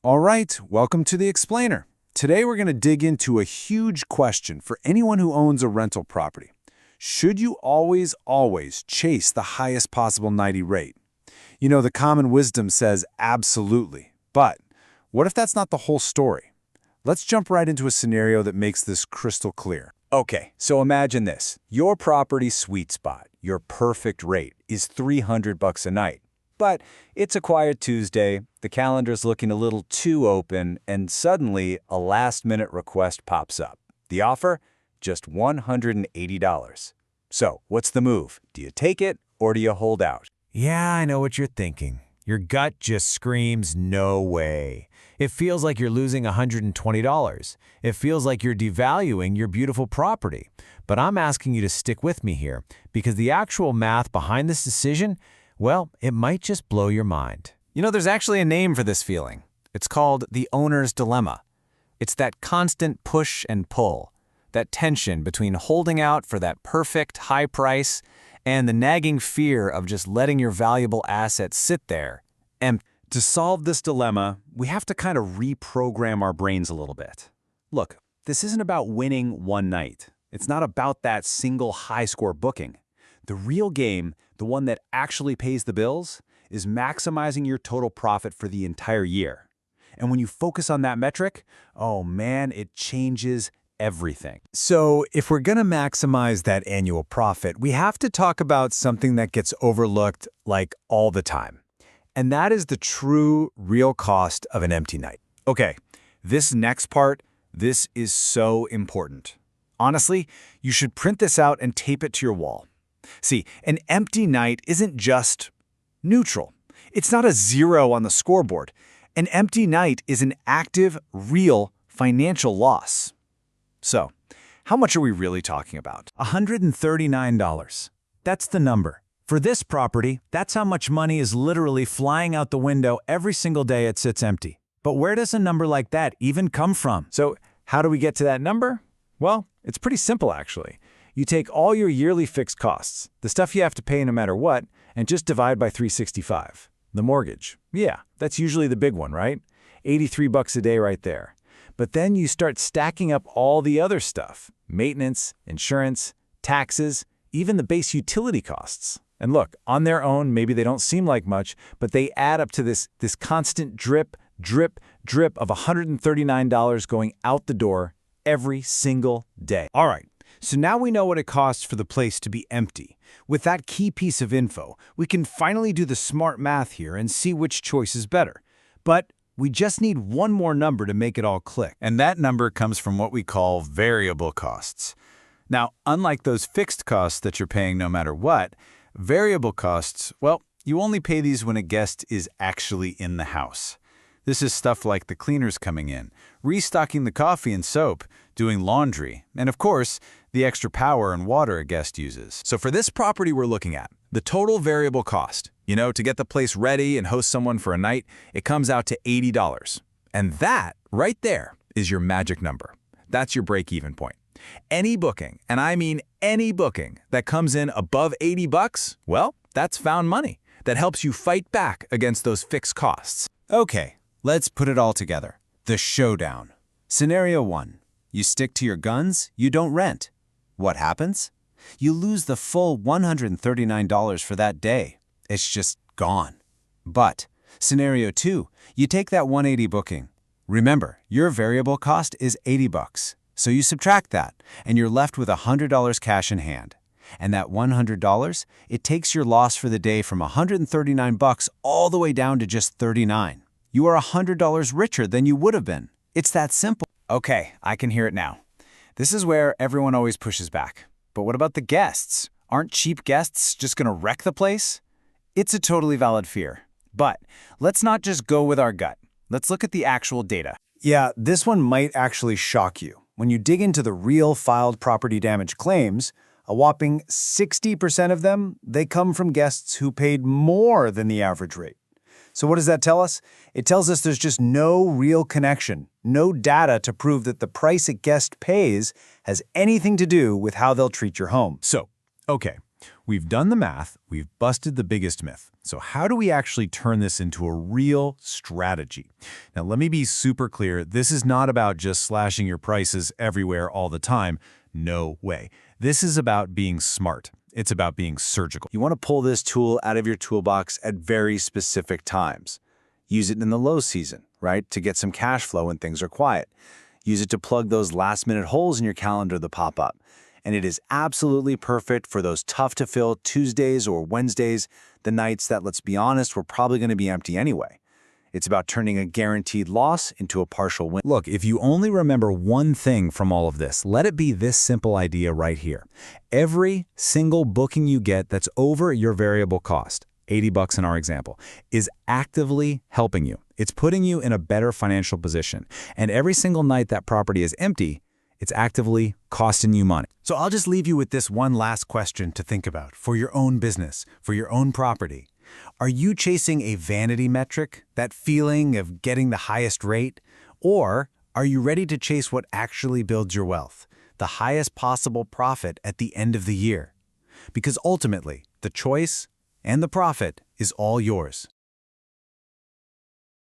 All right, welcome to The Explainer. Today we're going to dig into a huge question for anyone who owns a rental property. Should you always chase the highest possible nighty rate? You know, the common wisdom says absolutely. But what if that's not the whole story? Let's jump right into a scenario that makes this crystal clear. Okay, so imagine this. Your property sweet spot, your perfect rate, is $300 a night. But it's a quiet Tuesday, the calendar's looking a little too open, and suddenly a last-minute request pops up. The offer? Just $180. So, what's the move? Do you take it or do you hold out? Yeah, I know what you're thinking. Your gut just screams, no way. It feels like you're losing $120. It feels like you're devaluing your beautiful property. But I'm asking you to stick with me here, because the actual math behind this decision, well, it might just blow your mind. You know, there's actually a name for this feeling. It's called the owner's dilemma. It's that constant push and pull, that tension between holding out for that perfect high price and the nagging fear of just letting your valuable assets sit there empty. To solve this dilemma, we have to kind of reprogram our brains a little bit. Look, this isn't about winning one night. It's not about that single high-score booking. The real game, the one that actually pays the bills, is maximizing your total profit for the entire year. And when you focus on that metric, oh man, it changes everything. So if we're going to maximize that annual profit, we have to talk about something that gets overlooked like all the time. And that is the true, real cost of an empty night. Okay, this next part, this is so important. Honestly, you should print this out and tape it to your wall. See, an empty night isn't just neutral. It's not a 0 on the scoreboard. An empty night is an active, real financial loss. So, how much are we really talking about? $139. That's the number. For this property, that's how much money is literally flying out the window every single day it sits empty. But where does a number like that even come from? So, how do we get to that number? Well, it's pretty simple actually. You take all your yearly fixed costs, the stuff you have to pay no matter what, and just divide by 365. The mortgage. Yeah, that's usually the big one, right? $83 a day right there. But then you start stacking up all the other stuff. Maintenance, insurance, taxes, even the base utility costs. And look, on their own, maybe they don't seem like much, but they add up to this constant drip of $139 going out the door every single day. All right, so now we know what it costs for the place to be empty. With that key piece of info, we can finally do the smart math here and see which choice is better. But we just need one more number to make it all click. And that number comes from what we call variable costs. Now, unlike those fixed costs that you're paying no matter what, variable costs, well, you only pay these when a guest is actually in the house. This is stuff like the cleaners coming in, restocking the coffee and soap, doing laundry, and of course, the extra power and water a guest uses. So for this property we're looking at, the total variable cost, to get the place ready and host someone for a night, it comes out to $80. And that, right there, is your magic number. That's your break-even point. Any booking, and I mean any booking, that comes in above $80, well, that's found money. That helps you fight back against those fixed costs. Okay, let's put it all together. The showdown. Scenario 1. You stick to your guns, you don't rent. What happens? You lose the full $139 for that day. It's just gone. But scenario 2, you take that $180 booking. Remember, your variable cost is $80. So you subtract that, and you're left with $100 cash in hand. And that $100, it takes your loss for the day from $139 all the way down to just $39. You are $100 richer than you would have been. It's that simple. Okay, I can hear it now. This is where everyone always pushes back. But what about the guests? Aren't cheap guests just going to wreck the place? It's a totally valid fear. But let's not just go with our gut. Let's look at the actual data. Yeah, this one might actually shock you. When you dig into the real filed property damage claims, a whopping 60% of them, they come from guests who paid more than the average rate. So what does that tell us? It tells us there's just no real connection, no data to prove that the price a guest pays has anything to do with how they'll treat your home. So, okay, We've done the math, we've busted the biggest myth. So how do we actually turn this into a real strategy? Now, let me be super clear. This is not about just slashing your prices everywhere all the time. No way. This is about being smart. It's about being surgical. You want to pull this tool out of your toolbox at very specific times. Use it in the low season, right, to get some cash flow when things are quiet. Use it to plug those last-minute holes in your calendar that pop up. And it is absolutely perfect for those tough-to-fill Tuesdays or Wednesdays, the nights that, let's be honest, we're probably going to be empty anyway. It's about turning a guaranteed loss into a partial win. Look, if you only remember one thing from all of this, let it be this simple idea right here. Every single booking you get that's over your variable cost, $80 in our example, is actively helping you. It's putting you in a better financial position. And every single night that property is empty, it's actively costing you money. So I'll just leave you with this one last question to think about for your own business, for your own property. Are you chasing a vanity metric, that feeling of getting the highest rate? Or are you ready to chase what actually builds your wealth, the highest possible profit at the end of the year? Because ultimately, the choice and the profit is all yours.